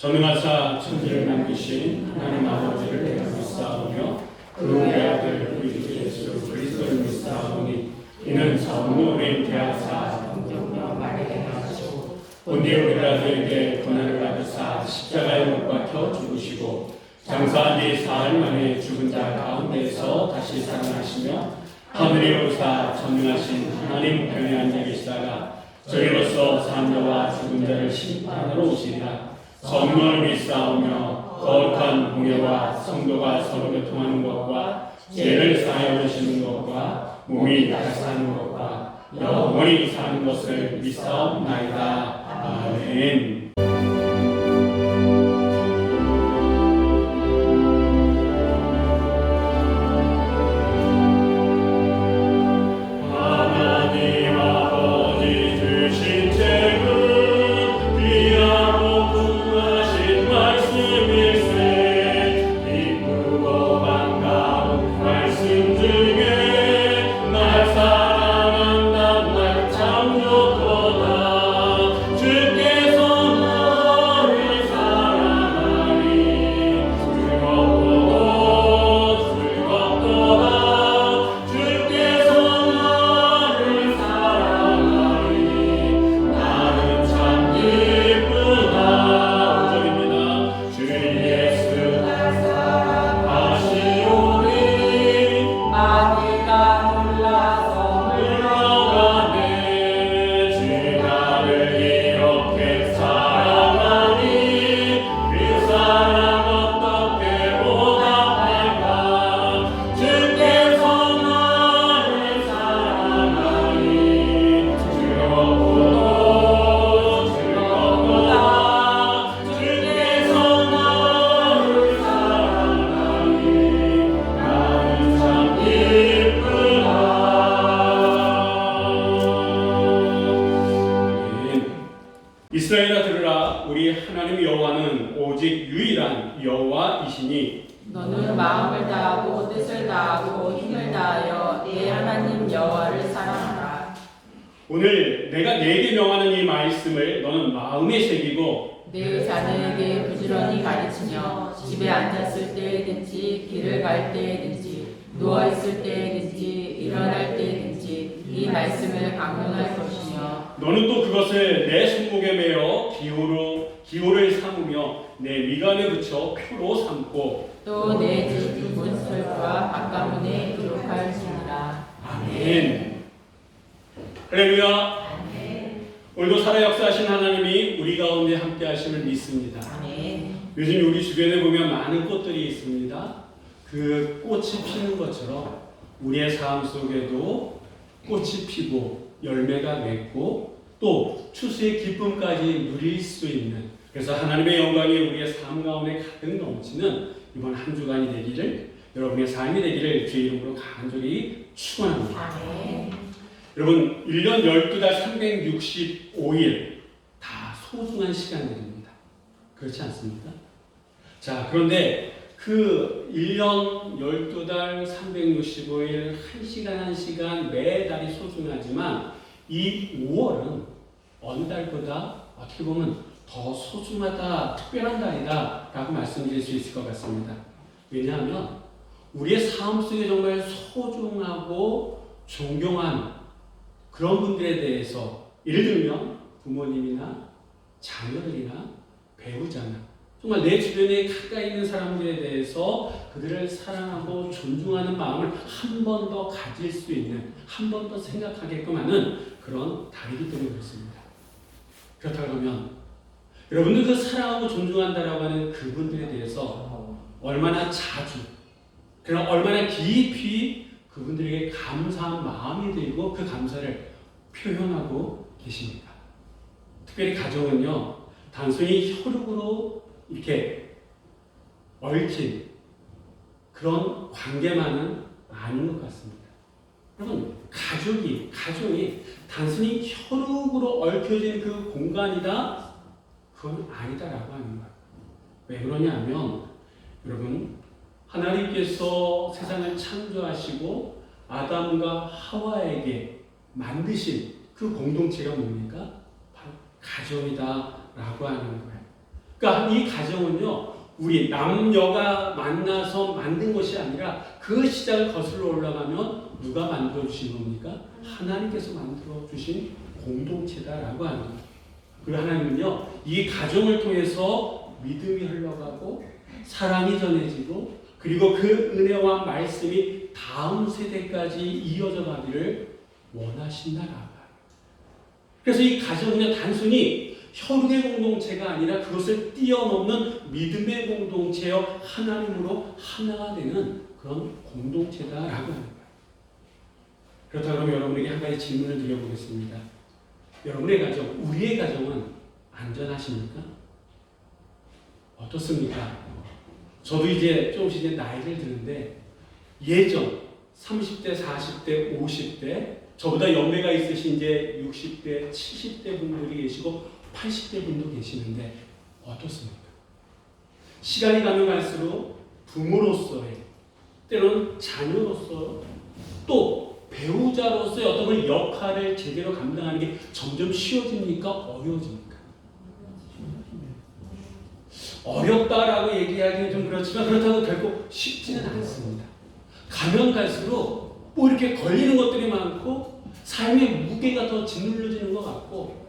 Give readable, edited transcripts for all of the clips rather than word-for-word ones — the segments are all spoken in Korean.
전능하사 천지를 만드신 하나님 아버지를 내가 믿사오며 그 외아들 우리 주 예수 그리스도를 믿사오니 이는 성령의 대하사 성경과 말에 나시고 본디오 빌라도에게 고난을 받으사 십자가에 못 박혀 죽으시고 장사한 뒤 사흘 만에 죽은 자 가운데서 다시 살아나시며 하늘에 오사 전능하신 하나님 우편에 앉아 계시다가 저희로서 산 자와 죽은 자를 심판하러 오시리라. 성령을 믿사오며 거룩한 공예와 성도가 서로 교통하는 것과 죄를 사하여 주시는 것과 몸이 다시 사는 것과 영원히 사는 것을 믿사옵나이다. 아멘. 이스라엘아 들으라. 우리 하나님 여호와는 오직 유일한 여호와이시니 너는 마음을 다하고 뜻을 다하고 힘을 다하여 내 하나님 여호와를 사랑하라. 오늘 내가 네게 명하는 이 말씀을 너는 마음에 새기고 내 자녀에게 부지런히 가르치며 집에 앉았을 때든지 길을 갈 때든지 누워있을 때든지 일어날 때든지 이 말씀을 강론할 것이며 너는 또 그것을 내 손목에 매어 기호를 삼으며 내 미간에 붙여 표로 삼고 또 내 집 문설과 바깥문에 기록할지니라. 아멘. 할렐루야. 오늘도 살아 역사하신 하나님이 우리 가운데 함께 하심을 믿습니다. 아멘. 요즘 우리 주변에 보면 많은 꽃들이 있습니다. 그 꽃이 피는 것처럼 우리의 삶 속에도 꽃이 피고 열매가 맺고 또 추수의 기쁨까지 누릴 수 있는, 그래서 하나님의 영광이 우리의 삶 가운데 가득 넘치는 이번 한 주간이 되기를, 여러분의 삶이 되기를 주의 이름으로 간절히 축원합니다. 아멘. 여러분 1년 12달 365일 다 소중한 시간들입니다. 그렇지 않습니까? 자, 그런데 그 1년 12달 365일 1시간 1시간 매달이 소중하지만 이 5월은 어느 달보다 어떻게 보면 더 소중하다, 특별한 달이다 라고 말씀드릴 수 있을 것 같습니다. 왜냐하면 우리의 삶 속에 정말 소중하고 존경한 그런 분들에 대해서, 예를 들면 부모님이나 자녀들이나 배우자나 정말 내 주변에 가까이 있는 사람들에 대해서 그들을 사랑하고 존중하는 마음을 한 번 더 가질 수 있는, 한 번 더 생각하게끔 하는 그런 달이기 때문에 그렇습니다. 그렇다고 하면 여러분들 그 사랑하고 존중한다라고 하는 그분들에 대해서 얼마나 자주, 그럼 얼마나 깊이 그분들에게 감사한 마음이 들고 그 감사를 표현하고 계십니까? 특별히 가정은요, 단순히 혈육으로 이렇게 얽힌 그런 관계만은 아닌 것 같습니다. 여러분, 가족이 단순히 혈육으로 얽혀진 그 공간이다? 그건 아니다라고 하는 거예요. 왜 그러냐면, 여러분, 하나님께서 세상을 창조하시고 아담과 하와에게 만드신 그 공동체가 뭡니까? 바로 가정이다라고 하는 거예요. 그러니까 이 가정은요, 우리 남녀가 만나서 만든 것이 아니라 그 시작을 거슬러 올라가면 누가 만들어 주신 겁니까? 하나님께서 만들어 주신 공동체다라고 하는 거예요. 그리고 하나님은요, 이 가정을 통해서 믿음이 흘러가고 사랑이 전해지고 그리고 그 은혜와 말씀이 다음 세대까지 이어져 가기를 원하신다라고. 그래서 이 가정은요, 단순히 혈육의 공동체가 아니라 그것을 뛰어넘는 믿음의 공동체여 하나님으로 하나가 되는 그런 공동체다라고 하는 거예요. 그렇다면 여러분에게 한 가지 질문을 드려보겠습니다. 여러분의 가정, 우리의 가정은 안전하십니까? 어떻습니까? 저도 이제 조금씩 이제 나이를 드는데 예전 30대, 40대, 50대 저보다 연배가 있으신 이제 60대, 70대 분들이 계시고 80대 분도 계시는데 어떻습니까? 시간이 가면 갈수록 부모로서의 때로는 자녀로서 또 배우자로서의 어떤 그 역할을 제대로 감당하는 게 점점 쉬워집니까? 어려워집니까? 어렵다라고 얘기하기는 좀 그렇지만 그렇다고 결코 쉽지는 않습니다. 가면 갈수록 뭐 이렇게 걸리는 것들이 많고 삶의 무게가 더 짓눌러지는 것 같고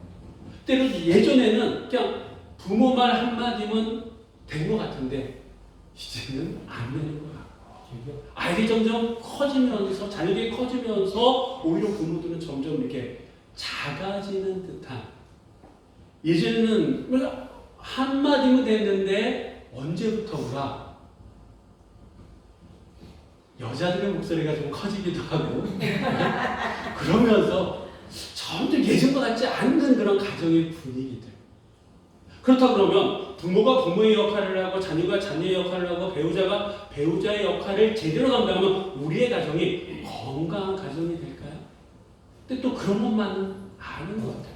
때로 예전에는 그냥 부모 말 한마디면 된 것 같은데 이제는 안 되는 것 같고 아이들이 점점 커지면서 자녀들이 커지면서 오히려 부모들은 점점 이렇게 작아지는 듯한 예전에는 한마디면 됐는데 언제부터인가 여자들의 목소리가 좀 커지기도 하고 그러면서 점점 예전과 같지 않는 그런 가정의 분위기들. 그렇다 그러면 부모가 부모의 역할을 하고 자녀가 자녀의 역할을 하고 배우자가 배우자의 역할을 제대로 감당하면 우리의 가정이 건강한 가정이 될까요? 근데 또 그런 것만은 아닌 것 같아요.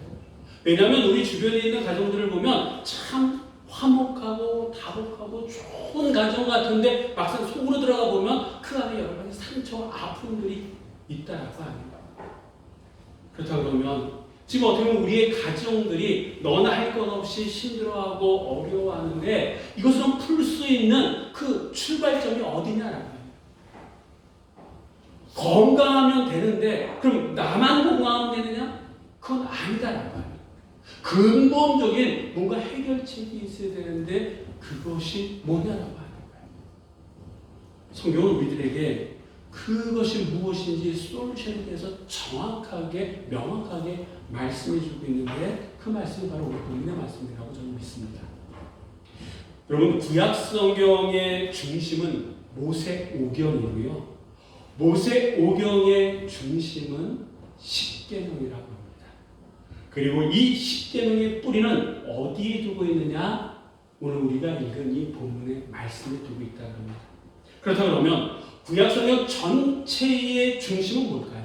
왜냐하면 우리 주변에 있는 가정들을 보면 참 화목하고 다복하고 좋은 가정 같은데 막상 속으로 들어가 보면 그 안에 여러 가지 상처와 아픔들이 있다라고 합니다. 그렇다 그러면 지금 어떻게 보면 우리의 가정들이 너나 할 것 없이 힘들어하고 어려워하는데 이것을 풀 수 있는 그 출발점이 어디냐라고 합니다. 건강하면 되는데 그럼 나만 건강하면 되느냐? 그건 아니다라고 합니다. 근본적인 뭔가 해결책이 있어야 되는데 그것이 뭐냐라고 하는 거예요. 성경은 우리들에게 그것이 무엇인지 솔루션에 대해서 정확하게 명확하게 말씀해 주고 있는데 그 말씀이 바로 오늘 본인의 말씀이라고 저는 믿습니다. 여러분 구약 성경의 중심은 모세오경이고요. 모세오경의 중심은 십계명이라고 합니다. 그리고 이 십계명의 뿌리는 어디에 두고 있느냐? 오늘 우리가 읽은 이 본문의 말씀에 두고 있다고 합니다. 그렇다 그러면 구약성경 전체의 중심은 뭘까요?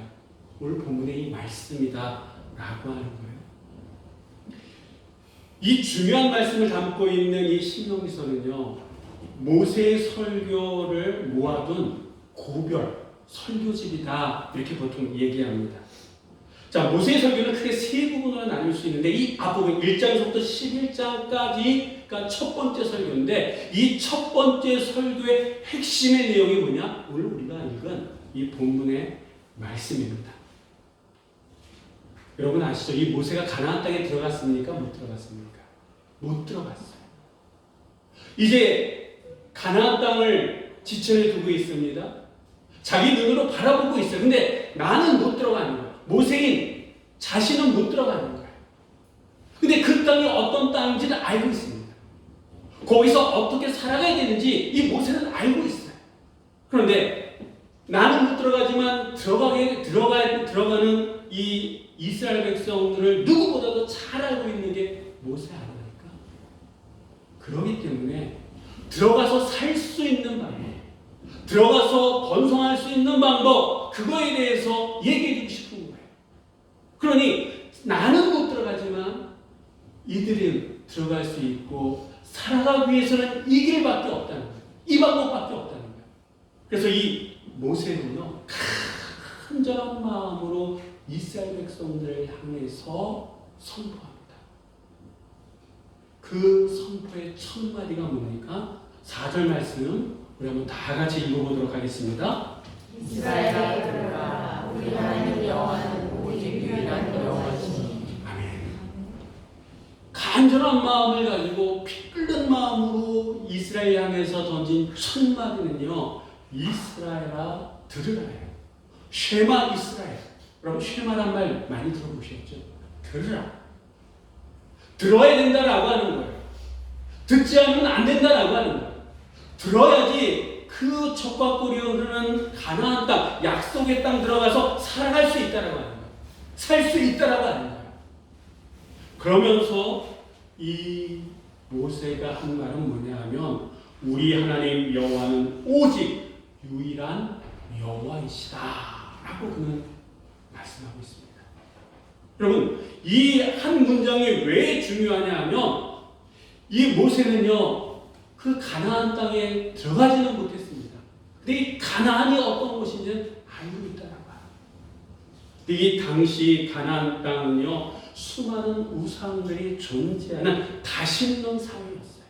오늘 본문의 이 말씀이다라고 하는 거예요. 이 중요한 말씀을 담고 있는 이 신명기서는요, 모세의 설교를 모아둔 고별 설교집이다 이렇게 보통 얘기합니다. 자, 모세의 설교는 크게 세 부분으로 나눌 수 있는데 이 앞부분 1장에서부터 11장까지가 첫 번째 설교인데 이 첫 번째 설교의 핵심의 내용이 뭐냐? 오늘 우리가 읽은 이 본문의 말씀입니다. 여러분 아시죠? 이 모세가 가나안 땅에 들어갔습니까? 못 들어갔습니까? 못 들어갔어요. 이제 가나안 땅을 지천에 두고 있습니다. 자기 눈으로 바라보고 있어요. 근데 나는 못 들어가는 거예요. 모세인 자신은 못 들어가는 거예요. 근데 그 땅이 어떤 땅인지는 알고 있습니다. 거기서 어떻게 살아가야 되는지 이 모세는 알고 있어요. 그런데 나는 못 들어가지만 들어가는 이 이스라엘 백성들을 누구보다도 잘 알고 있는 게 모세 아닙니까? 그렇기 때문에 들어가서 살 수 있는 방법, 들어가서 번성할 수 있는 방법, 그거에 대해서 얘기해주고 싶은 거예요. 그러니 나는 못 들어가지만 이들은 들어갈 수 있고 살아가기 위해서는 이 길밖에 없다는 거예요. 이 방법밖에 없다는 거예요. 그래서 이 모세는요, 간절한 마음으로 이스라엘 백성들을 향해서 선포합니다. 그 선포의 첫 마디가 뭡니까? 4절 말씀 우리 한번 다 같이 읽어보도록 하겠습니다. 이스라엘아 들으라. 우리 하나님 여호와는 오직 유일한 여호와시니. 아멘. 간절한 마음을 가지고 피 끓는 마음으로 이스라엘 향해서 던진 첫 마디는요, 이스라엘아 들으라예요. 쉐마 이스라엘. 여러분 쉐마란 말 많이 들어보셨죠? 들으라. 들어야 된다라고 하는 거예요. 듣지 않으면 안 된다라고 하는 거예요. 들어야지 그 젖과 꿀이 흐르는 가나안 땅, 약속의 땅 들어가서 살아갈 수 있다라고 하는 거예요. 살 수 있다라고 하는 거예요. 그러면서 이 모세가 한 말은 뭐냐 하면 우리 하나님 여호와는 오직 유일한 여호와이시다 라고 그는 말씀하고 있습니다. 여러분 이 한 문장이 왜 중요하냐 하면 이 모세는요 그 가나안 땅에 들어가지는 못했습니다. 근데 이 가나안이 어떤 곳인지 알고 있다라고 합니다. 이 당시 가나안 땅은요 수많은 우상들이 존재하는 다심는 사회였어요.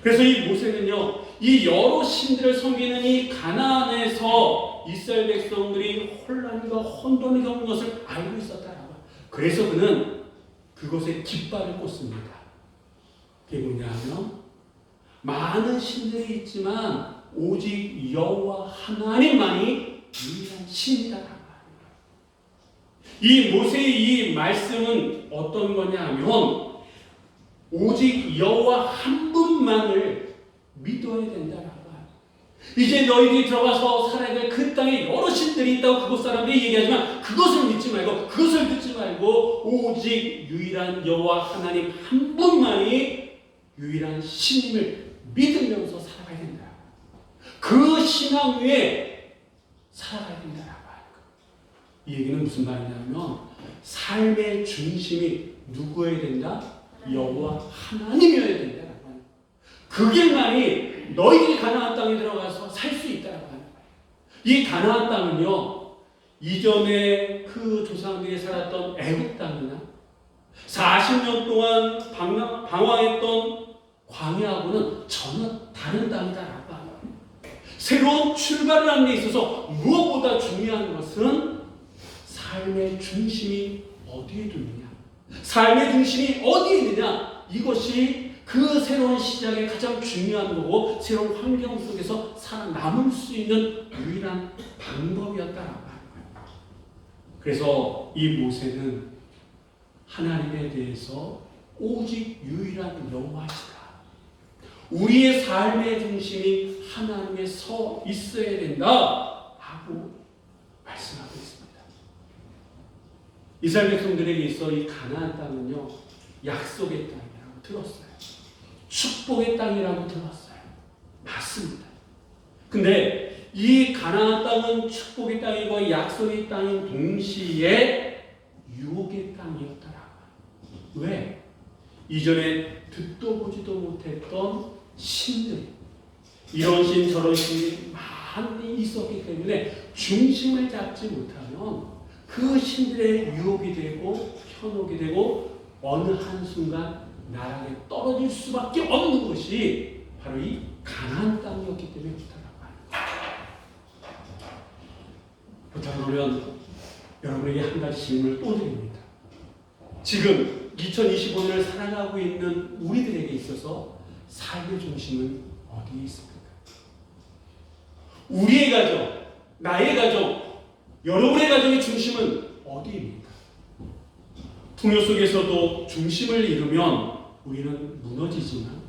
그래서 이 모세는요 이 여러 신들을 섬기는 이 가나안에서 이스라엘 백성들이 혼란과 혼돈을 겪는 것을 알고 있었다라고. 그래서 그는 그곳에 깃발을 꽂습니다. 그게 뭐냐 하면 많은 신들이 있지만 오직 여호와 하나님만이 유일한 신이다라고 합니다. 이 모세의 이 말씀은 어떤 거냐 하면 오직 여호와 한 분만을 믿어야 된다라고 합니다. 이제 너희들이 들어가서 살아야 될 그 땅에 여러 신들이 있다고 그곳 사람들이 얘기하지만 그것을 믿지 말고 그것을 듣지 말고 오직 유일한 여호와 하나님 한 분만이 유일한 신임을 믿으면서 살아가야 된다. 그 신앙 위에 살아가야 된다라고 하는 거예요. 이 얘기는 무슨 말이냐면 삶의 중심이 누구여야 된다? 여호와 하나님이어야 된다라고 하는 거예요. 그 길만이 너희들이 가나안 땅에 들어가서 살 수 있다라고 하는 거예요. 이 가나안 땅은요 이전에 그 조상들이 살았던 애굽 땅이나 40년 동안 방황했던 광야하고는 전혀 다른 땅이다라고 합니다. 새로운 출발을 하는 데 있어서 무엇보다 중요한 것은 삶의 중심이 어디에 두느냐, 삶의 중심이 어디에 있느냐, 이것이 그 새로운 시작의 가장 중요한 거고 새로운 환경 속에서 살아남을 수 있는 유일한 방법이었다라고 하는 거예요. 그래서 이 모세는 하나님에 대해서 오직 유일한 여호와시다. 우리의 삶의 중심이 하나님에 서 있어야 된다 하고 말씀하고 있습니다. 이스라엘 백성들에게 있어 이 가나안 땅은요 약속의 땅이라고 들었어요. 축복의 땅이라고 들었어요. 맞습니다. 근데 이 가나안 땅은 축복의 땅이고 약속의 땅인 동시에 유혹의 땅이었더라. 왜? 이전에 듣도 보지도 못했던 신들, 이런 신 저런 신이 많이 있었기 때문에 중심을 잡지 못하면 그 신들의 유혹이 되고 현혹이 되고 어느 한순간 나락에 떨어질 수밖에 없는 것이 바로 이 가나안 땅이었기 때문에 그렇다고 그러면 여러분에게 한 가지 질문을 또 드립니다. 지금 2025년을 살아가고 있는 우리들에게 있어서 삶의 중심은 어디에 있습니까? 우리의 가정, 나의 가정, 여러분의 가정의 중심은 어디입니까? 풍요 속에서도 중심을 잃으면 우리는 무너지지만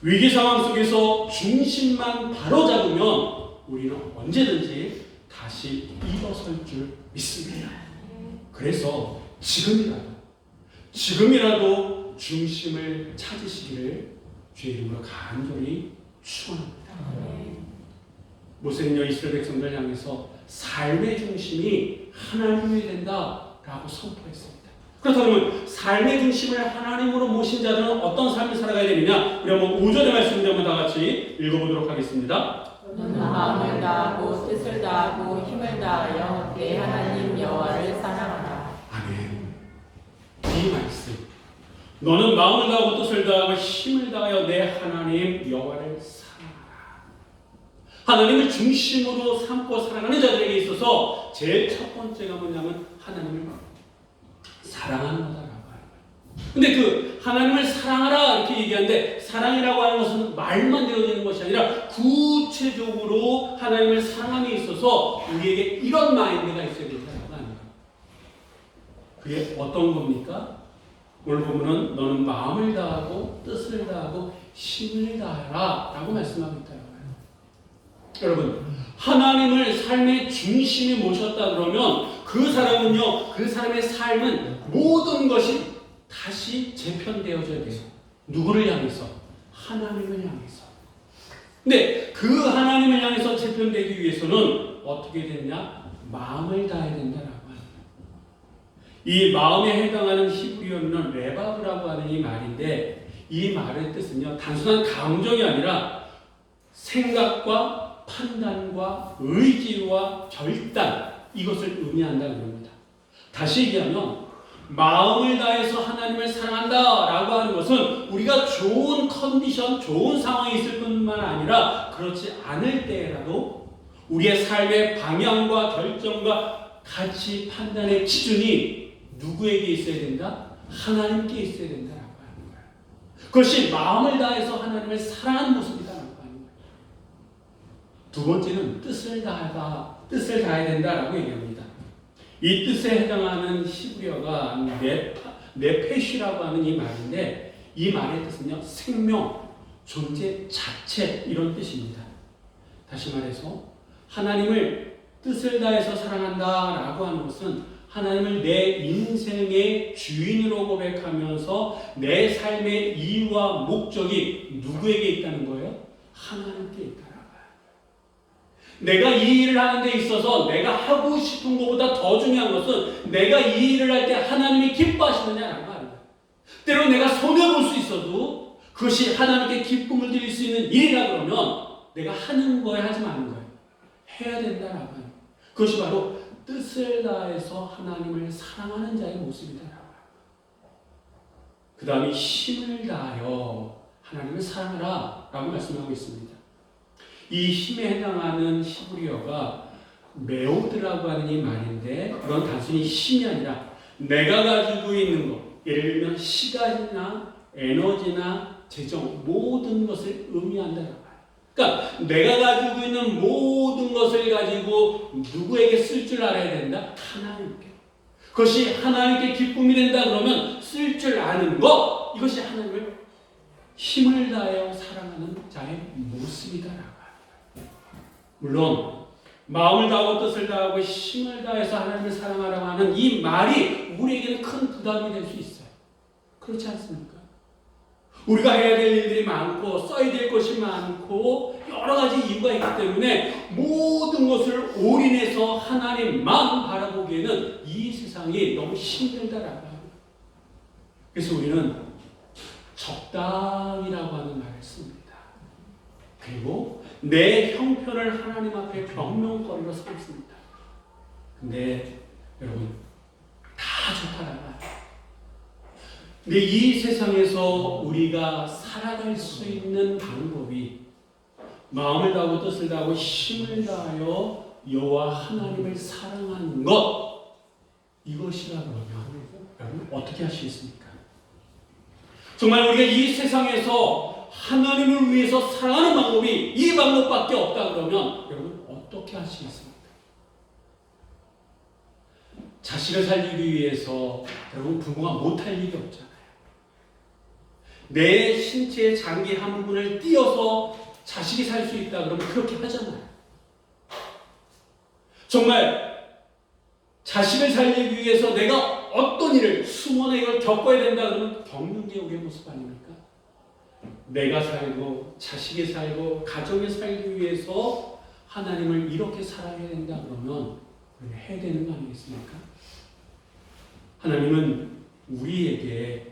위기 상황 속에서 중심만 바로잡으면 우리는 언제든지 다시 일어설 줄 믿습니다. 그래서 지금이라도 중심을 찾으시기를 주의 이름으로 간절히 축원합니다. 모세는요 이스라엘 백성들 향해서 삶의 중심이 하나님이 된다라고 선포했습니다. 그렇다면 삶의 중심을 하나님으로 모신 자들은 어떤 삶을 살아가야 되느냐? 우리 한번 5절의 말씀을 한번 다 같이 읽어보도록 하겠습니다. 너는 마음을 다하고 뜻을 다하고 힘을 다하여 내 하나님 여호와를 사랑하라. 아멘. 이 말씀 너는 마음을 다하고 뜻을 다하고 힘을 다하여 내 하나님 여호와를 사랑하라. 하나님을 중심으로 삼고 살아가는 자들에게 있어서 제일 첫 번째가 뭐냐면 하나님을 사랑하는 거다라고 하는 거예요. 근데 그 하나님을 사랑하라 이렇게 얘기하는데 사랑이라고 하는 것은 말만 되어지는 것이 아니라 구체적으로 하나님을 사랑함에 있어서 우리에게 이런 마인드가 있어야 된다고 하는 거예요. 그게 어떤 겁니까? 오늘 보면은 너는 마음을 다하고 뜻을 다하고 힘을 다하라 라고 말씀하고 있다고 해요. 여러분, 하나님을 삶의 중심에 모셨다 그러면 그 사람은요, 그 사람의 삶은 모든 것이 다시 재편되어져야 돼요. 누구를 향해서? 하나님을 향해서. 근데 그 하나님을 향해서 재편되기 위해서는 어떻게 되느냐? 마음을 다해야 된다라고 합니다. 이 마음에 해당하는 히브리어는 레바브라고 하는 이 말인데 이 말의 뜻은요, 단순한 감정이 아니라 생각과 판단과 의지와 결단, 이것을 의미한다고 합니다. 다시 얘기하면 마음을 다해서 하나님을 사랑한다라고 하는 것은 우리가 좋은 컨디션, 좋은 상황이 있을 뿐만 아니라 그렇지 않을 때라도 우리의 삶의 방향과 결정과 가치 판단의 기준이 누구에게 있어야 된다? 하나님께 있어야 된다라고 하는 거예요. 그것이 마음을 다해서 하나님을 사랑하는 모습이다라고 하는 거예요. 두 번째는 뜻을 다해야 된다라고 얘기합니다. 이 뜻에 해당하는 히브리어가 네페시라고 하는 이 말인데 이 말의 뜻은요, 생명, 존재 자체 이런 뜻입니다. 다시 말해서 하나님을 뜻을 다해서 사랑한다라고 하는 것은 하나님을 내 인생의 주인으로 고백하면서 내 삶의 이유와 목적이 누구에게 있다는 거예요? 하나님께 있다라고요. 내가 이 일을 하는 데 있어서 내가 하고 싶은 것보다 더 중요한 것은 내가 이 일을 할 때 하나님이 기뻐하시느냐라고 하는 거예요. 때로 내가 손해볼 수 있어도 그것이 하나님께 기쁨을 드릴 수 있는 일이라 그러면 내가 하는 거에 하지 마는 거예요. 해야 된다라고 하는 거예요. 그것이 바로 뜻을 다해서 하나님을 사랑하는 자의 모습이다라고 합니다. 그 다음에 힘을 다하여 하나님을 사랑하라 라고 말씀하고 있습니다. 이 힘에 해당하는 히브리어가 메오드라고 하는 이 말인데 그건 단순히 힘이 아니라 내가 가지고 있는 것, 예를 들면 시간이나 에너지나 재정 모든 것을 의미한다라고 해요. 그러니까 내가 가지고 있는 모든 것을 가지고 누구에게 쓸 줄 알아야 된다? 하나님께. 그것이 하나님께 기쁨이 된다 그러면 쓸 줄 아는 것, 이것이 하나님을 힘을 다하여 사랑하는 자의 모습이다라고 합니다. 물론 마음을 다하고 뜻을 다하고 힘을 다해서 하나님을 사랑하라고 하는 이 말이 우리에게는 큰 부담이 될 수 있어요. 그렇지 않습니까? 우리가 해야 될 일들이 많고 써야 될 것이 많고 여러 가지 이유가 있기 때문에 모든 것을 올인해서 하나님만 바라보기에는 이 세상이 너무 힘들다라고 합니다. 그래서 우리는 적당이라고 하는 말을 씁니다. 그리고 내 형편을 하나님 앞에 변명거리로 삼습니다. 근데 여러분 다 좋다라는 말이에요. 근데 이 세상에서 우리가 살아갈 수 있는 방법이 마음을 다하고 뜻을 다하고 힘을 다하여 여호와 하나님을 사랑하는 것, 이것이라 그러면 여러분 어떻게 하시겠습니까? 정말 우리가 이 세상에서 하나님을 위해서 살아가는 방법이 이 방법밖에 없다 그러면 여러분 어떻게 하시겠습니까? 자식을 살리기 위해서 여러분 부모가 못할 일이 없잖아요. 내 신체의 장기 한 부분을 띄어서 자식이 살 수 있다 그러면 그렇게 하잖아요. 정말 자식을 살리기 위해서 내가 어떤 일을 수모나 이걸 겪어야 된다 그러면 겪는 게 우리의 모습 아닙니까? 내가 살고 자식이 살고 가정이 살기 위해서 하나님을 이렇게 살아야 된다 그러면 우리는 해야 되는 거 아니겠습니까? 하나님은 우리에게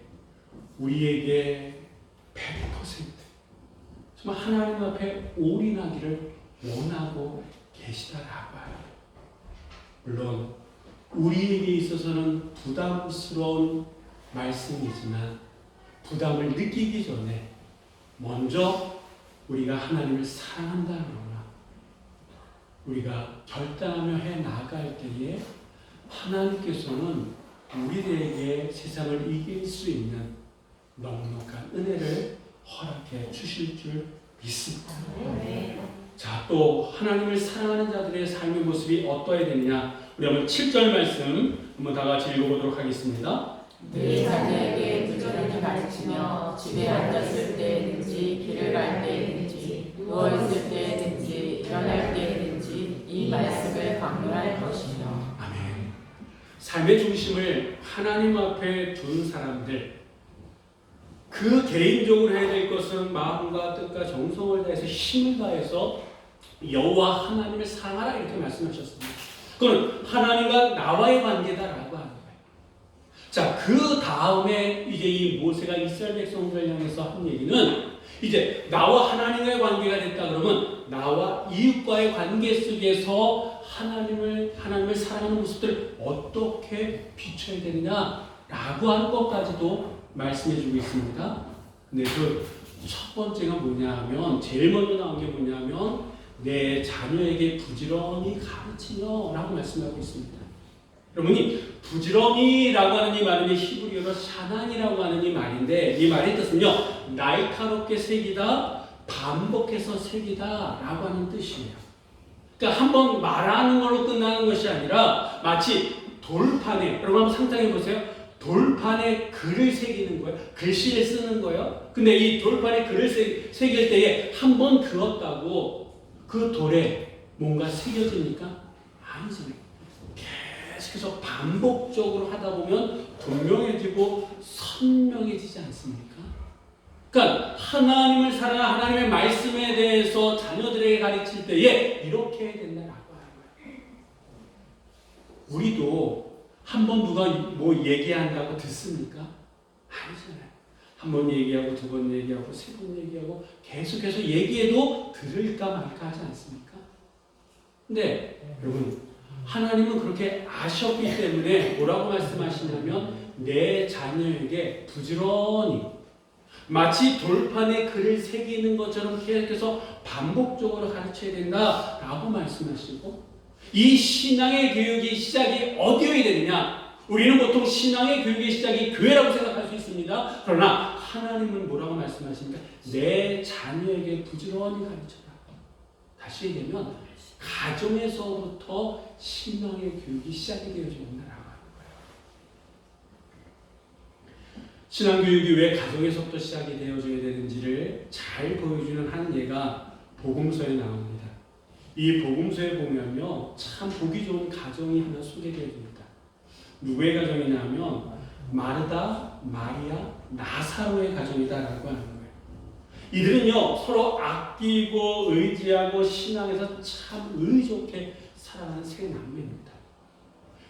100% 정말 하나님 앞에 올인하기를 원하고 계시다라고 해요. 물론 우리에게 있어서는 부담스러운 말씀이지만 부담을 느끼기 전에 먼저 우리가 하나님을 사랑한다거나 우리가 결단하며 해 나갈 때에 하나님께서는 우리들에게 세상을 이길 수 있는 넉넉한 은혜를 허락해 주실 줄 믿습니다. 자, 또 하나님을 사랑하는 자들의 삶의 모습이 어떠해야 되느냐, 우리 한번 7절 말씀 한번 다 같이 읽어보도록 하겠습니다. 네 자녀에게 부지런히 가르치며 집에 앉았을 때든지 길을 갈 때든지 누워있을 때든지 일어날 때든지 이 말씀을 강론할 것이며. 아멘. 삶의 중심을 하나님 앞에 둔 사람들, 그 개인적으로 해야 될 것은 마음과 뜻과 정성을 다해서 힘을 다해서 여호와 하나님을 사랑하라 이렇게 말씀하셨습니다. 그건 하나님과 나와의 관계다라고 하는 거예요. 자, 그 다음에 이제 이 모세가 이스라엘 백성들을 향해서 한 얘기는 이제 나와 하나님과의 관계가 됐다 그러면 나와 이웃과의 관계 속에서 하나님을 사랑하는 모습들을 어떻게 비춰야 되느냐라고 하는 것까지도 말씀해주고 있습니다. 근데 그 첫 번째가 뭐냐면, 제일 먼저 나온 게 뭐냐면 내 자녀에게 부지런히 가르치며 라고 말씀하고 있습니다. 여러분이 부지런히라고 하는 이 말은 히브리어로 샤난이라고 하는 이 말인데, 이 말의 뜻은요 날카롭게 새기다, 반복해서 새기다 라고 하는 뜻이에요. 그러니까 한번 말하는 걸로 끝나는 것이 아니라 마치 돌판에, 여러분 한번 상상해 보세요. 돌판에 글을 새기는 거예요. 글씨를 쓰는 거예요. 근데 이 돌판에 글을 새길 때에 한 번 그었다고 그 돌에 뭔가 새겨집니까? 아니잖아요. 계속해서 반복적으로 하다 보면 분명해지고 선명해지지 않습니까? 그러니까 하나님을 사랑하는 하나님의 말씀에 대해서 자녀들에게 가르칠 때에 이렇게 해야 된다라고 하는 거예요. 우리도 한 번 누가 뭐 얘기한다고 듣습니까? 아니잖아요. 한 번 얘기하고 두 번 얘기하고 세 번 얘기하고 계속해서 얘기해도 들을까 말까 하지 않습니까? 근데 여러분, 하나님은 그렇게 아셨기 때문에 뭐라고 말씀하시냐면 내 자녀에게 부지런히 마치 돌판에 글을 새기는 것처럼 계속해서 반복적으로 가르쳐야 된다라고 말씀하시고, 이 신앙의 교육이 시작이 어디여야 되느냐? 우리는 보통 신앙의 교육의 시작이 교회라고 생각할 수 있습니다. 그러나 하나님은 뭐라고 말씀하십니까? 내 자녀에게 부지런히 가르쳐라. 다시 얘기하면 가정에서부터 신앙의 교육이 시작이 되어져야 된다라고 하는 거예요. 신앙 교육이 왜 가정에서부터 시작이 되어져야 되는지를 잘 보여주는 한 예가 복음서에 나옵니다. 이 복음서에 보면요, 참 보기 좋은 가정이 하나 소개되어집니다. 누구의 가정이냐면 마르다, 마리아, 나사로의 가정이다라고 하는 거예요. 이들은요 서로 아끼고 의지하고 신앙에서 참 의좋게 살아가는 세 남매입니다.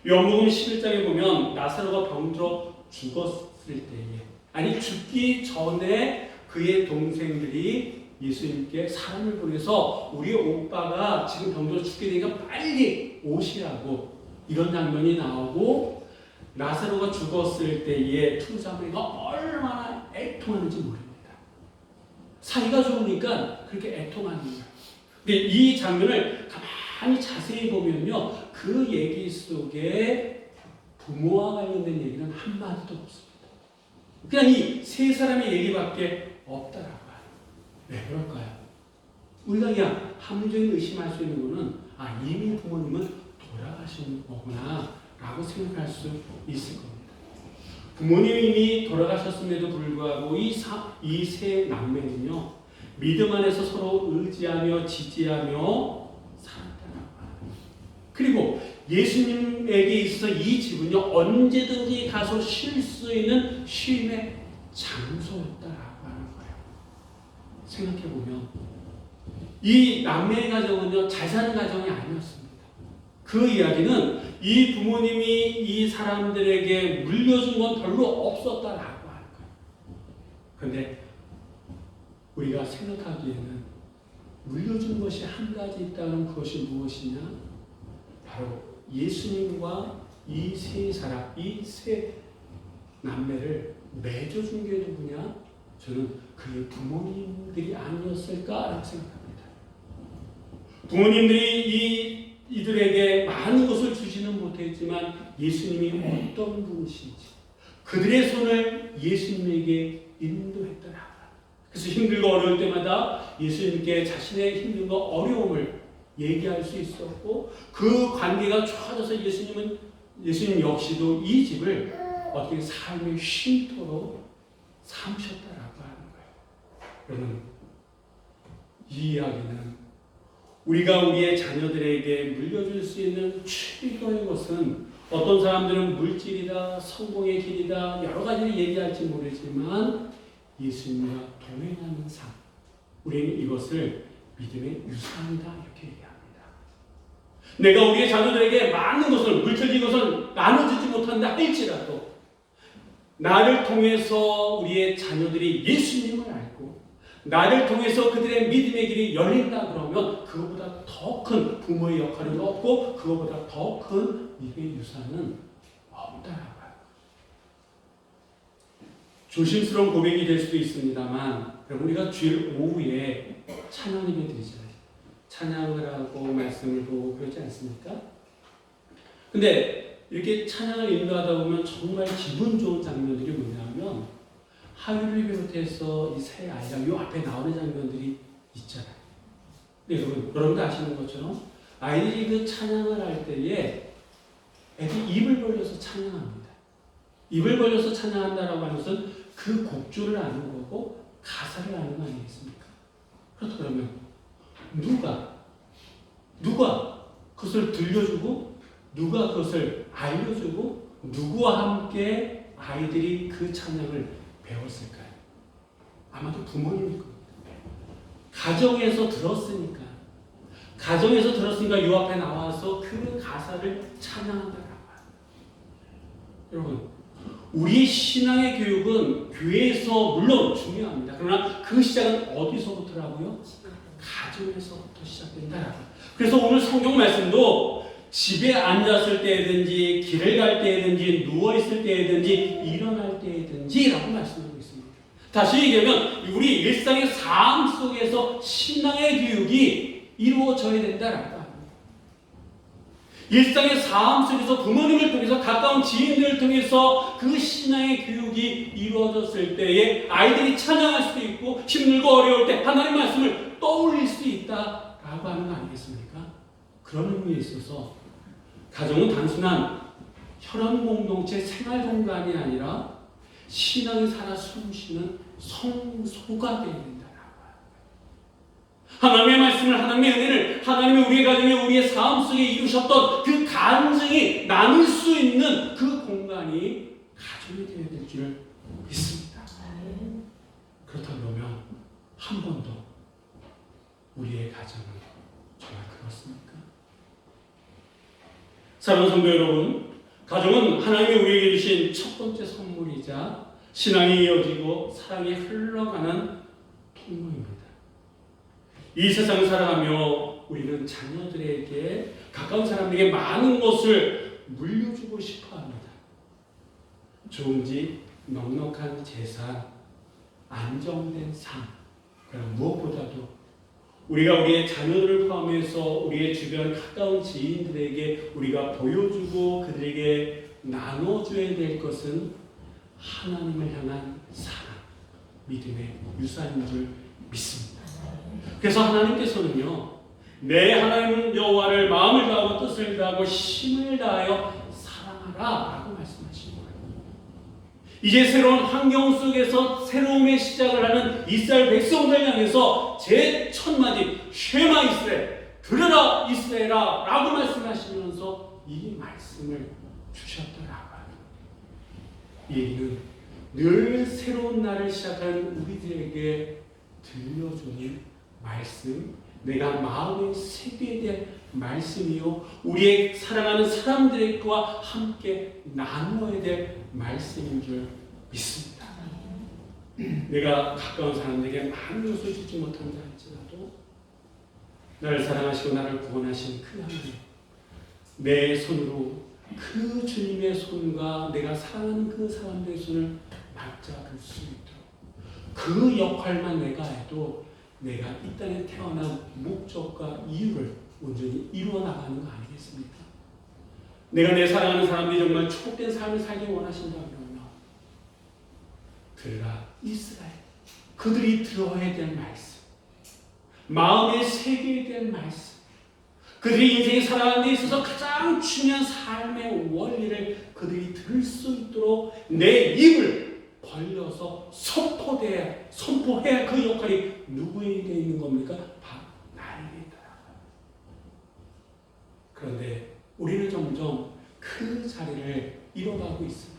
요한복음 11장에 보면 나사로가 병들어 죽었을 때에, 아니 죽기 전에 그의 동생들이 예수님께 사람을 보내서 우리 오빠가 지금 병들어 죽게 되니까 빨리 오시라고, 이런 장면이 나오고, 나사로가 죽었을 때에 두 자매가 얼마나 애통하는지 모릅니다. 사이가 좋으니까 그렇게 애통하는 거예요. 근데 이 장면을 가만히 자세히 보면요, 그 얘기 속에 부모와 관련된 얘기는 한마디도 없습니다. 그냥 이 세 사람의 얘기밖에 없다라고. 왜 그럴까요? 우리가 그냥 합리적인 의심할 수 있는 것은 이미 부모님은 돌아가신 거구나 라고 생각할 수 있을 겁니다. 부모님이 이미 돌아가셨음에도 불구하고 이 세 남매는요 믿음 안에서 서로 의지하며 지지하며 살았다라고 합니다. 그리고 예수님에게 있어서 이 집은요 언제든지 가서 쉴 수 있는 쉼의 장소였다라고 하는 거예요. 생각해보면 이 남매의 가정은요 잘 사는 가정이 아니었습니다. 그 이야기는 이 부모님이 이 사람들에게 물려준 건 별로 없었다라고 하는 거예요. 그런데 우리가 생각하기에는 물려준 것이 한 가지 있다는 그것이 무엇이냐? 바로 예수님과 이 세 사람, 이 세 남매를 맺어준 게 누구냐? 저는 그의 부모님들이 아니었을까라고 생각합니다. 부모님들이 이들에게 많은 것을 주지는 못했지만 예수님이 어떤 분이신지 그들의 손을 예수님에게 인도했더라. 그래서 힘들고 어려울 때마다 예수님께 자신의 힘듦과 어려움을 얘기할 수 있었고 그 관계가 좋아져서 예수님 역시도 이 집을 어떻게 삶의 쉼터로 삼으셨다라고 하는 거예요. 여러분, 이 이야기는 우리가 우리의 자녀들에게 물려줄 수 있는 최고의 것은 어떤 사람들은 물질이다, 성공의 길이다, 여러 가지를 얘기할지 모르지만 예수님과 동행하는 삶. 우리는 이것을 믿음의 유산이다 이렇게 얘기합니다. 내가 우리의 자녀들에게 많은 것을 물질적인 것을 나눠주지 못한다 할지라도 나를 통해서 우리의 자녀들이 예수님을 알고 나를 통해서 그들의 믿음의 길이 열린다 그러면 그것보다 더 큰 부모의 역할은 없고 그것보다 더 큰 믿음의 유산은 없다라고 해요. 조심스러운 고백이 될 수도 있습니다만 여러분 우리가 주일 오후에 찬양 예배 드리잖아요. 찬양을 하고 말씀을 보고 그러지 않습니까? 근데 이렇게 찬양을 인도하다 보면 정말 기분 좋은 장면들이 뭐냐면 하율을 비롯해서 이 세 아이가 이 앞에 나오는 장면들이 있잖아요. 근데 여러분도 아시는 것처럼 아이들이 그 찬양을 할 때에 애들이 입을 벌려서 찬양합니다. 입을 벌려서 찬양한다라고 하는 것은 그 곡조를 아는 거고 가사를 아는 거 아니겠습니까? 그러면 누가 그것을 들려주고 누가 그것을 알려주고 누구와 함께 아이들이 그 찬양을 배웠을까요? 아마도 부모님일 겁니다. 가정에서 들었으니까 이 앞에 나와서 그 가사를 찬양한다라고 합니다. 여러분, 우리 신앙의 교육은 교회에서 물론 중요합니다. 그러나 그 시작은 어디서부터라고요? 가정에서부터 시작된다라고. 그래서 오늘 성경 말씀도 집에 앉았을 때든지 길을 갈 때든지 누워있을 때든지 일어날 때든지 라고 말씀하고 있습니다. 다시 얘기하면 우리 일상의 삶 속에서 신앙의 교육이 이루어져야 된다라고 합니다. 일상의 삶 속에서 부모님을 통해서 가까운 지인들을 통해서 그 신앙의 교육이 이루어졌을 때에 아이들이 찬양할 수도 있고 힘들고 어려울 때 하나님의 말씀을 떠올릴 수 있다라고 하는 거 아니겠습니까? 그런 의미에 있어서 가정은 단순한 혈연 공동체 생활 공간이 아니라 신앙이 살아 숨쉬는 성소가 되어야 된다라고 합니다. 하나님의 말씀을, 하나님의 은혜를, 하나님의 우리의 가정에 우리의 삶 속에 이루셨던 그 간증이 나눌 수 있는 그 공간이 가정이 되어야 될 줄 믿습니다. 그렇다 그러면 한 번 더 우리의 가정은 정말 그렇습니까? 사랑하는 성도 여러분, 가정은 하나님이 우리에게 주신 첫 번째 선물이자 신앙이 이어지고 사랑이 흘러가는 통로입니다. 이 세상을 살아가며 우리는 자녀들에게 가까운 사람에게 많은 것을 물려주고 싶어 합니다. 좋은 집, 넉넉한 재산, 안정된 삶, 그리고 무엇보다도 우리가 우리의 자녀들을 포함해서 우리의 주변 가까운 지인들에게 우리가 보여주고 그들에게 나눠줘야 될 것은 하나님을 향한 사랑, 믿음의 유산인 줄 믿습니다. 그래서 하나님께서는요, 내 하나님 여호와를 마음을 다하고 뜻을 다하고 힘을 다하여 사랑하라 라고 말씀하시는 거예요. 이제 새로운 환경 속에서 새로움의 시작을 하는 이스라엘 백성들 향해서 제 첫마디 쉐마 이스라엘, 들으라 이스라엘아 라고 말씀하시면서 이 말씀을 주셨더라고요. 이 얘기는 늘 새로운 날을 시작하는 우리들에게 들려주는 말씀, 내가 마음에 새겨야 될 말씀이요, 우리의 사랑하는 사람들과 함께 나누어야 될 말씀인 줄 믿습니다. 내가 가까운 사람들에게 많은 것을 주지 못한다 할지라도 나를 사랑하시고 나를 구원하신 그 하나님, 내 손으로 그 주님의 손과 내가 사랑하는 그 사람들의 손을 맞잡을 수 있도록 그 역할만 내가 해도 내가 이 땅에 태어난 목적과 이유를 온전히 이루어 나가는 거 아니겠습니까? 내가 내 사랑하는 사람들이 정말 축복된 삶을 살기 원하신다면 들으라 이스라엘, 그들이 들어야 될 말씀, 마음에 새겨야 될 말씀, 그들이 인생에 살아가는 데 있어서 가장 중요한 삶의 원리를 그들이 들을 수 있도록 내 입을 벌려서 선포해야 그 역할이 누구에게 있는 겁니까? 바로 나에게 있더라고요. 그런데 우리는 점점 그 자리를 잃어가고 있습니다.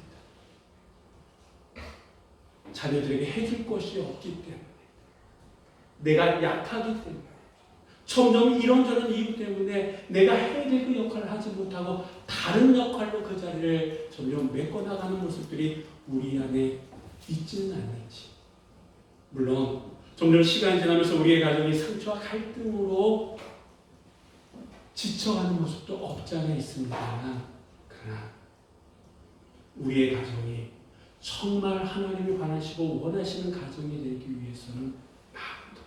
자녀들에게 해줄 것이 없기 때문에, 내가 약하기 때문에, 점점 이런저런 이유 때문에 내가 해야 될 그 역할을 하지 못하고 다른 역할로 그 자리를 점점 메꿔나가는 모습들이 우리 안에 있지는 않는지. 물론 점점 시간이 지나면서 우리의 가정이 상처와 갈등으로 지쳐가는 모습도 없지 않아 있습니다만, 그러나 우리의 가정이 정말 하나님을 바라시고 원하시는 가정이 되기 위해서는 마음도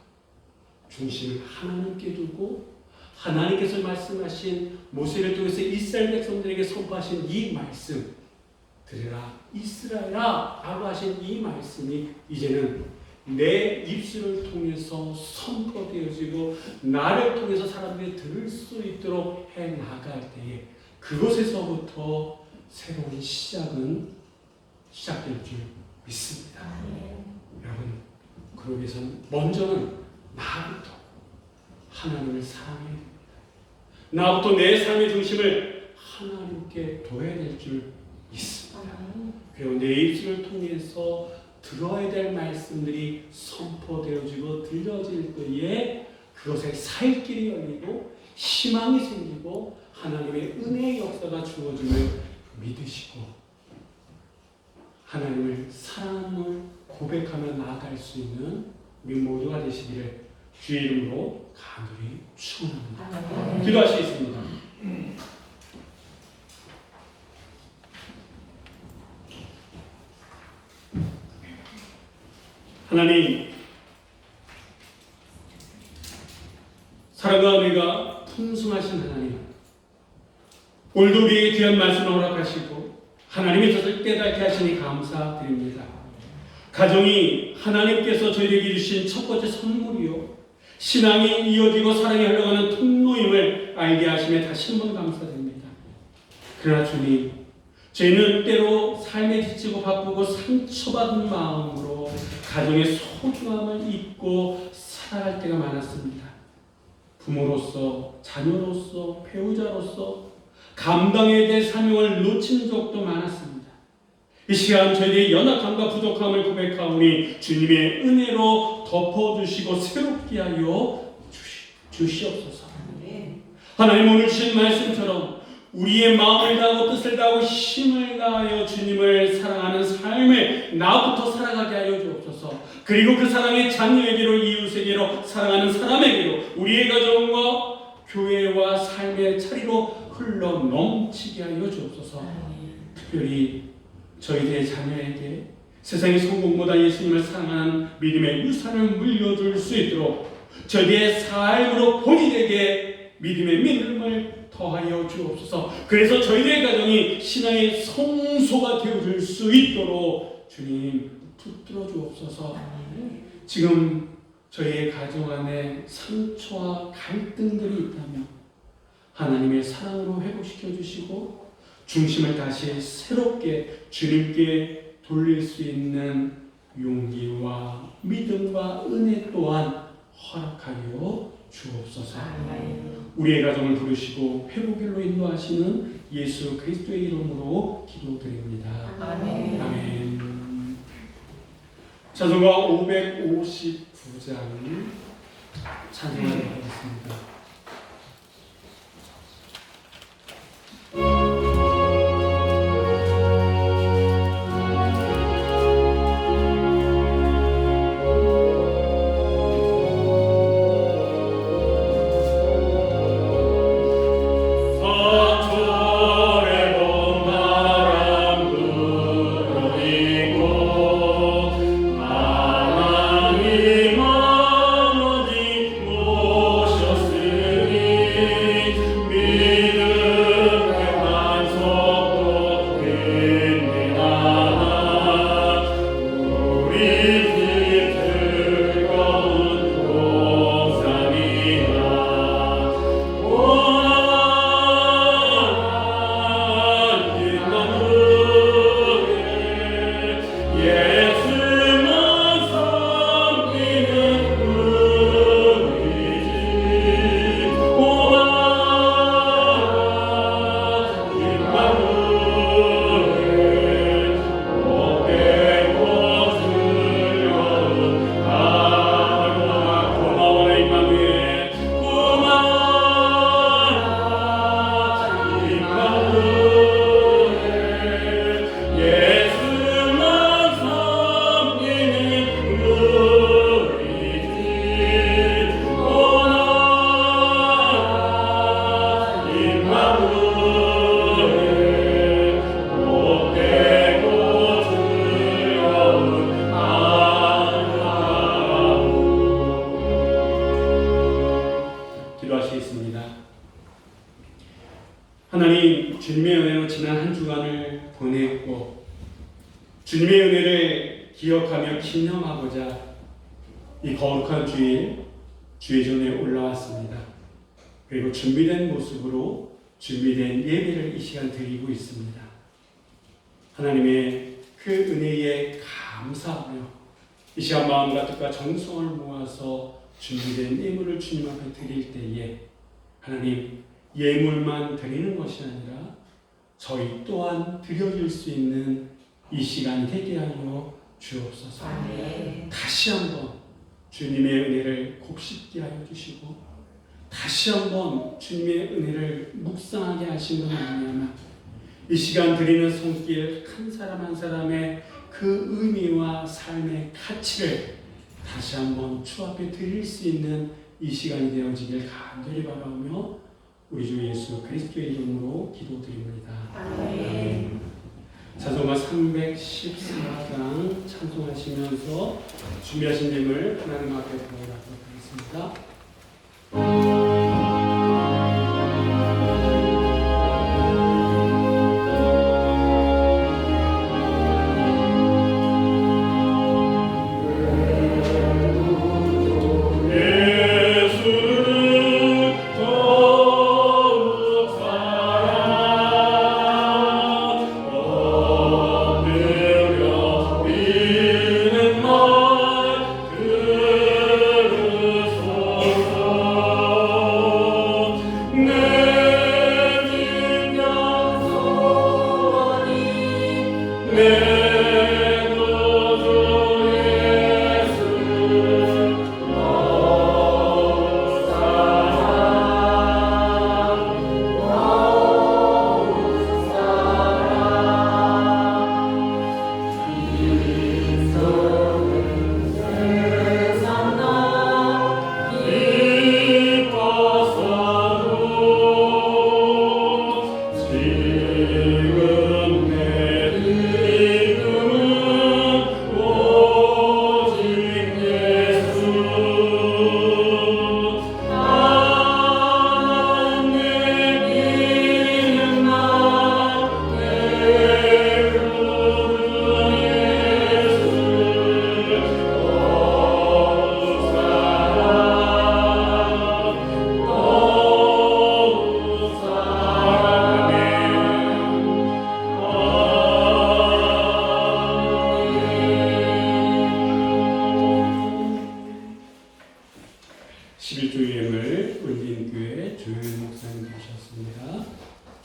중심을 하나님께 두고 하나님께서 말씀하신 모세를 통해서 이스라엘 백성들에게 선포하신 이 말씀, 들으라 이스라엘아 라고 하신 이 말씀이 이제는 내 입술을 통해서 선포되어지고 나를 통해서 사람들이 들을 수 있도록 해 나갈 때에 그곳에서부터 새로운 시작될 줄 믿습니다. 여러분, 그러기 위해서는 먼저는 나부터 하나님을 사랑해야 됩니다. 나부터 내 삶의 중심을 하나님께 둬야 될 줄 믿습니다. 그리고 내 입술을 통해서 들어야 될 말씀들이 선포되어지고 들려질 때에 그것에 살 길이 열리고 희망이 생기고 하나님의 은혜의 역사가 주어짐을 믿으시고 하나님을 사랑을 고백하며 나아갈 수 있는 우리 모두가 되시기를 주의 이름으로 간절히 축원합니다. 기도하시겠습니다. 하나님, 사랑과 은혜가 풍성하신 하나님, 오늘도 우리에게 귀한 말씀을 허락하시고 하나님의 뜻을 깨닫게 하시니 감사드립니다. 가정이 하나님께서 저희에게 주신 첫 번째 선물이요, 신앙이 이어지고 사랑이 흘러가는 통로임을 알게 하심에 다시 한번 감사드립니다. 그러나 주님, 저희는 때로 삶에 지치고 바쁘고 상처받은 마음으로 가정의 소중함을 잊고 살아갈 때가 많았습니다. 부모로서, 자녀로서, 배우자로서 감당해야 될 사명을 놓친 적도 많았습니다. 이 시간 저희의 연약함과 부족함을 고백하오니 주님의 은혜로 덮어주시고 새롭게 하여 주시옵소서. 하나님, 오늘 주신 말씀처럼 우리의 마음을 다하고 뜻을 다하고 힘을 다하여 주님을 사랑하는 삶을 나부터 살아가게 하여 주옵소서. 그리고 그 사랑의 자녀에게로, 이웃에게로, 사랑하는 사람에게로, 우리의 가정과 교회와 삶의 차리로 흘러 넘치게 하여 주옵소서. 특별히 저희들의 자녀에게 세상의 성공보다 예수님을 사랑하는 믿음의 유산을 물려줄 수 있도록 저희의 삶으로 본인에게 믿음의 믿음을 더하여 주옵소서. 그래서 저희들의 가정이 신앙의 성소가 되어줄 수 있도록 주님 붙들어 주옵소서. 지금 저희의 가정 안에 상처와 갈등들이 있다면 하나님의 사랑으로 회복시켜 주시고 중심을 다시 새롭게 주님께 돌릴 수 있는 용기와 믿음과 은혜 또한 허락하여 주옵소서. 우리의 가정을 부르시고 회복일로 인도하시는 예수 그리스도의 이름으로 기도드립니다. 아멘. 찬송가 559장 찬송하도록 하겠습니다. 사철의 주님의 은혜를 기억하며 기념하고자 이 거룩한 주일 주의전에 올라왔습니다. 그리고 준비된 모습으로 준비된 예배를 이 시간 드리고 있습니다. 하나님의 그 은혜에 감사하며 이 시간 마음과 뜻과 정성을 모아서 준비된 예물을 주님 앞에 드릴 때에 하나님 예물만 드리는 것이 아니라 저희 또한 드려질 수 있는 이 시간 되게 하여 주옵소서. 아멘. 다시 한번 주님의 은혜를 곱씹게 하여 주시고 다시 한번 주님의 은혜를 묵상하게 하신 것 아니냐면 이 시간 드리는 손길 한 사람 한 사람의 그 의미와 삶의 가치를 다시 한번 주 앞에 드릴 수 있는 이 시간이 되어지길 간절히 바라며 우리 주 예수 그리스도의 이름으로 기도드립니다. 아멘. 찬송가 314장 찬송하시면서 준비하신 예물 하나님 앞에 드리도록 하겠습니다.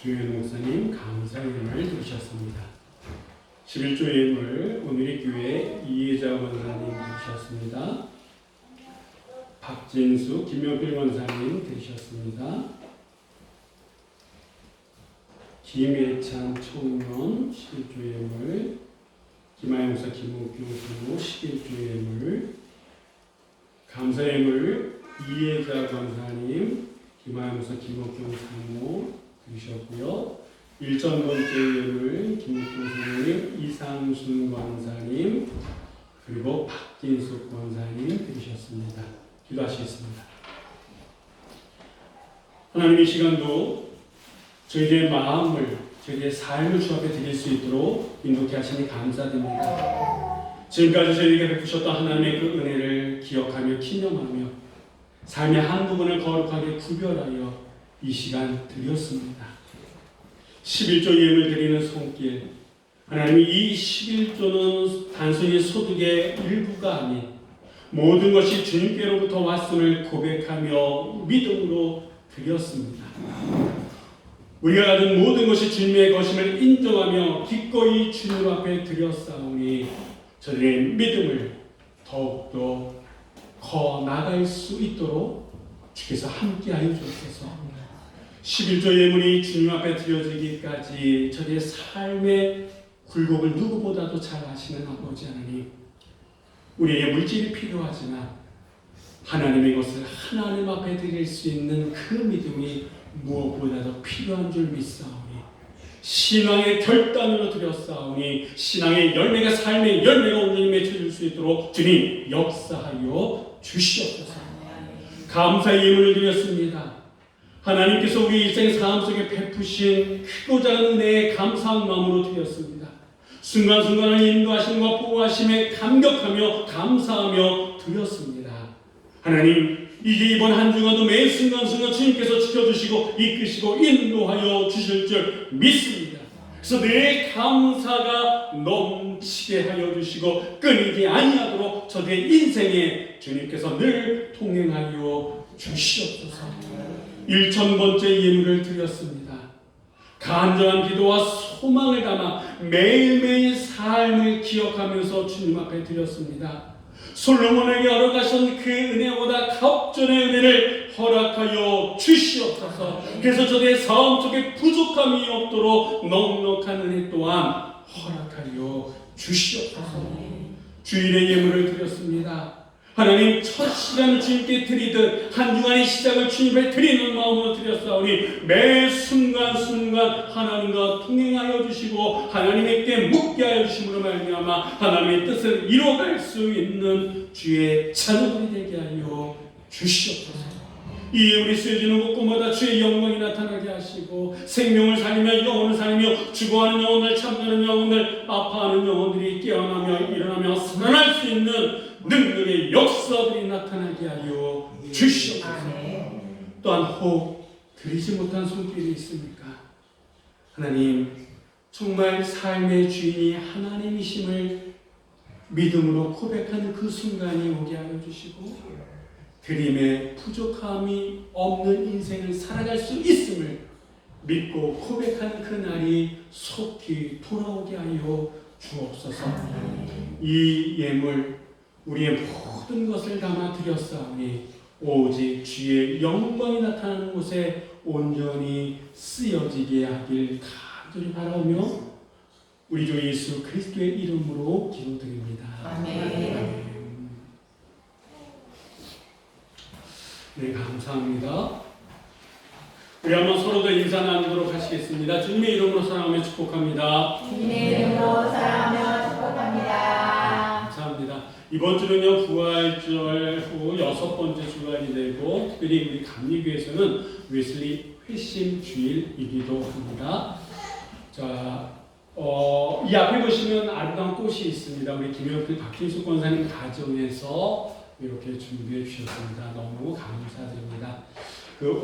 주현 목사님 감사 예물을 드리셨습니다. 11조 예물 오늘의 교회 이혜자 원사님 드리셨습니다. 박진수, 김명필 원사님 드리셨습니다. 김혜찬 청년 11조 예물, 김하영 목사, 김옥경 성모 11조 예물, 감사 예물 이혜자 권사님, 김하영 목사, 김옥경 성모 드리셨고요. 일전번째 예물 김옥경 성모님, 이상순 권사님, 그리고 박진숙 권사님 드리셨습니다. 기도하시겠습니다. 하나님 이 시간도 저희들의 마음을, 저희들의 삶을 주 앞에 드릴 수 있도록 인도케 하시니 감사드립니다. 지금까지 저희에게 베푸셨던 하나님의 그 은혜를 기억하며 기념하며 삶의 한 부분을 거룩하게 구별하여 이 시간 드렸습니다. 11조 예물 드리는 손길, 하나님이 이 11조는 단순히 소득의 일부가 아닌 모든 것이 주님께로부터 왔음을 고백하며 믿음으로 드렸습니다. 우리가 가진 모든 것이 주님의 것임을 인정하며 기꺼이 주님 앞에 드렸사오니 저들의 믿음을 더욱더 커 나갈 수 있도록 주께서 함께하여 주옵소서. 11조 예물이 주님 앞에 드려지기까지 저들의 삶의 굴곡을 누구보다도 잘 아시는 아버지 하나님, 우리에게 물질이 필요하지만 하나님의 것을 하나님 앞에 드릴 수 있는 그 믿음이 무엇보다도 필요한 줄 믿사오니 신앙의 결단으로 드렸사오니 신앙의 열매가 삶의 열매가 온전히 맺혀질 수 있도록 주님 역사하여 주시옵소서. 감사의 예물을 드렸습니다. 하나님께서 우리 일생 삶 속에 베푸신 크고 작은 은혜에 감사한 마음으로 드렸습니다. 순간순간을 인도하심과 보호하심에 감격하며 감사하며 드렸습니다. 하나님, 이제 이번 한 주간도 매 순간순간 주님께서 지켜주시고 이끄시고 인도하여 주실 줄 믿습니다. 그래서 내 감사가 넘치게 하여 주시고 끊이지 아니하도록 저의 인생에 주님께서 늘 통행하여 주시옵소서. 1000번째 예물을 드렸습니다. 간절한 기도와 소망을 담아 매일매일 삶을 기억하면서 주님 앞에 드렸습니다. 솔로몬에게 허락하신 그 은혜보다 값전의 은혜를 허락하여 주시옵소서. 그래서 저의 삶 속에 부족함이 없도록 넉넉한 은혜 또한 허락하여 주시옵소서. 주일의 예물을 드렸습니다. 하나님, 첫 시간을 주님께 드리듯 한 주간의 시작을 주님께 드리는 마음으로 드렸사오니 매 순간순간 하나님과 통행하여 주시고 하나님께 묻게 하여 주심으로 말미암아 하나님의 뜻을 이뤄갈 수 있는 주의 자녀들이 되게 하여 주시옵소서. 이 예물이 쓰여지는 곳곳마다 주의 영광이 나타나게 하시고 생명을 살리며 영혼을 살리며 죽어가는 영혼들, 잠자는 영혼들, 아파하는 영혼들이 깨어나며 일어나며 살아날 수 있는 능력의 역사들이 나타나게 하여 주시옵소서. 또한 혹 드리지 못한 손길이 있습니까? 하나님, 정말 삶의 주인이 하나님이심을 믿음으로 고백하는 그 순간이 오게 하여 주시고 드림에 부족함이 없는 인생을 살아갈 수 있음을 믿고 고백하는 그날이 속히 돌아오게 하여 주옵소서. 이 예물 우리의 모든 것을 담아 드렸사오니 오직 주의 영광이 나타나는 곳에 온전히 쓰여지게 하길 간절히 바라오며 우리 주 예수 그리스도의 이름으로 기도드립니다. 아멘. 네, 감사합니다. 우리 한번 서로도 인사 나누도록 하시겠습니다. 주님의 이름으로 사랑하며 축복합니다. 주님의 이름으로 사랑하며 축복합니다. 감사합니다. 이번 주는요, 부활절 후 6번째 주간이 되고 특별히 우리 감리교에서는 웨슬리 회심 주일이기도 합니다. 자, 이 앞에 보시면 아름다운 꽃이 있습니다. 우리 김영필 박hin수 권사님 가정에서 이렇게 준비해 주셨습니다. 너무 감사드립니다.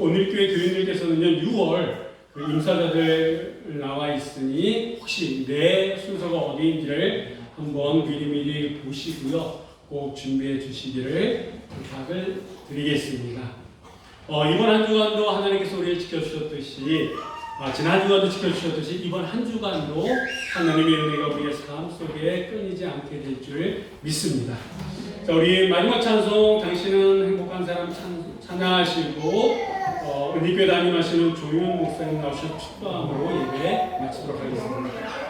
오늘 교회 교인들께서는요, 6월 임사자들 나와 있으니 혹시 내 순서가 어디인지를 한번 미리미리 보시고요. 꼭 준비해 주시기를 부탁을 드리겠습니다. 이번 한 주간도 하나님께서 우리를 지켜주셨듯이 지난 주간도 지켜주셨듯이 이번 한 주간도 하나님의 은혜가 우리의 삶 속에 끊이지 않게 될 줄 믿습니다. 자, 우리 마지막 찬송 당신은 행복한 사람 찬양하시고 은희교회 담임하시는 조윤 목사님 나오셔서 축도함으로 예배 마치도록 하겠습니다.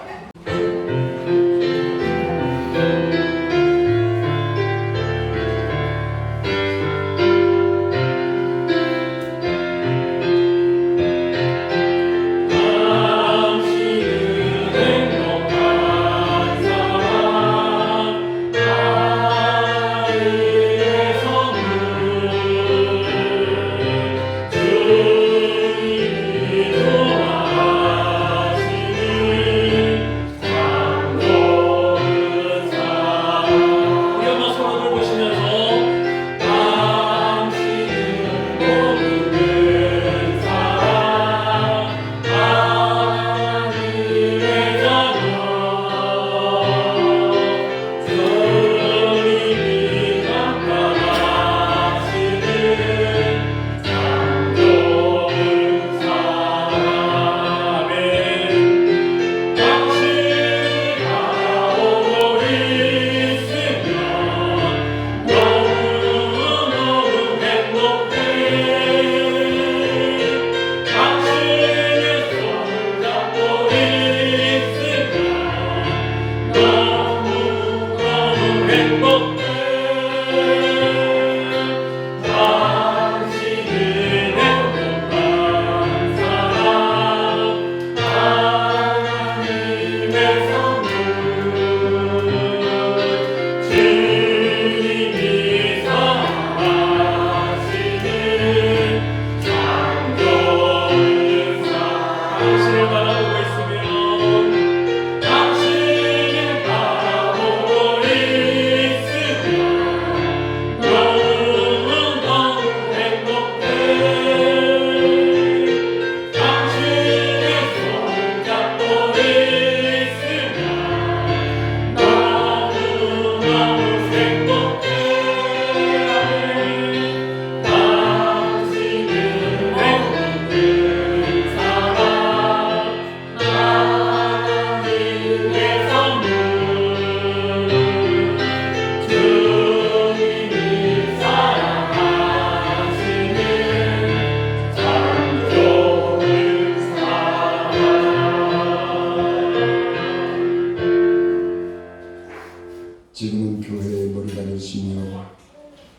지금은 교회의 머리가 되시며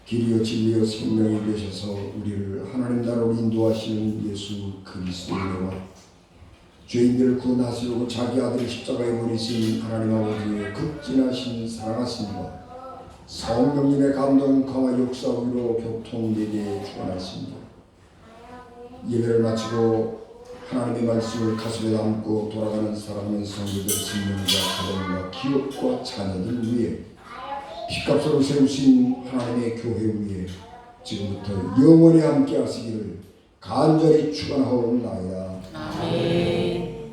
길이요 진리요 생명이 되셔서 우리를 하나님 나라로 인도하시는 예수 그리스도이로와 죄인들을 구원하시려고 자기 아들을 십자가에 버리신 하나님 아버지의 극진하신 사랑하심과 성령님의 감동 강화 역사 위로 교통되게 축원하십니다. 예배를 마치고 하나님의 말씀을 가슴에 담고 돌아가는 사랑하는 성도들 신령과 가정과 기업과 자녀들 위해 피값으로 세우신 하나님의 교회 위에 지금부터 영원히 함께 하시기를 간절히 축원하옵나이다. 아멘.